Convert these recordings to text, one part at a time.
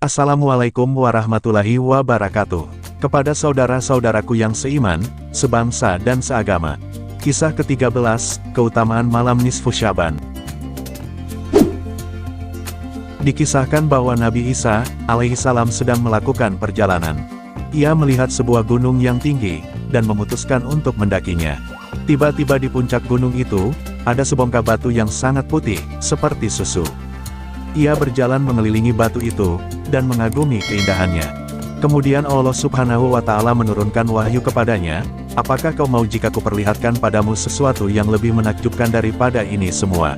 Assalamualaikum warahmatullahi wabarakatuh. Kepada saudara-saudaraku yang seiman, sebangsa dan seagama. Kisah ke-13, keutamaan malam nisfu Syaban. Dikisahkan bahwa Nabi Isa, alaihissalam sedang melakukan perjalanan. Ia melihat sebuah gunung yang tinggi, dan memutuskan untuk mendakinya. Tiba-tiba di puncak gunung itu, ada sebongkah batu yang sangat putih, seperti susu. Ia berjalan mengelilingi batu itu, dan mengagumi keindahannya. Kemudian Allah Subhanahu wa Ta'ala menurunkan wahyu kepadanya, "Apakah kau mau jika kuperlihatkan padamu sesuatu yang lebih menakjubkan daripada ini semua?"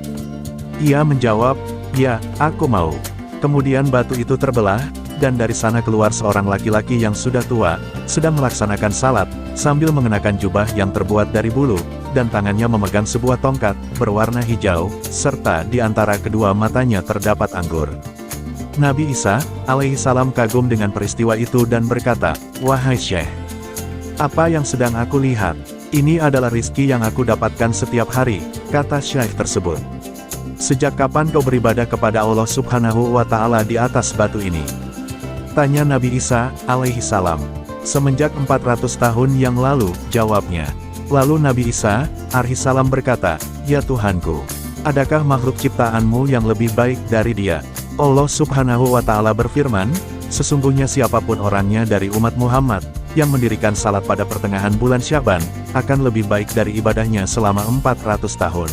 Ia menjawab, "Ya, aku mau." Kemudian batu itu terbelah, dan dari sana keluar seorang laki-laki yang sudah tua, sedang melaksanakan salat, sambil mengenakan jubah yang terbuat dari bulu, dan tangannya memegang sebuah tongkat, berwarna hijau, serta di antara kedua matanya terdapat anggur. Nabi Isa, alaihissalam kagum dengan peristiwa itu dan berkata, "Wahai Syekh, apa yang sedang aku lihat? Ini adalah rizki yang aku dapatkan setiap hari," kata Syekh tersebut. "Sejak kapan kau beribadah kepada Allah Subhanahu wa Ta'ala di atas batu ini?" tanya Nabi Isa, alaihissalam. "Semenjak 400 tahun yang lalu," jawabnya. Lalu Nabi Isa, alaihissalam berkata, "Ya Tuhanku, adakah makhluk ciptaanmu yang lebih baik dari dia?" Allah Subhanahu wa Ta'ala berfirman, "Sesungguhnya siapapun orangnya dari umat Muhammad, yang mendirikan salat pada pertengahan bulan Syaban, akan lebih baik dari ibadahnya selama 400 tahun.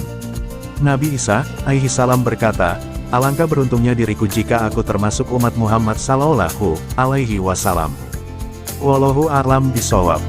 Nabi Isa, alaihissalam berkata, "Alangkah beruntungnya diriku jika aku termasuk umat Muhammad sallallahu alaihi wasallam." Wallahu a'lam bishawab.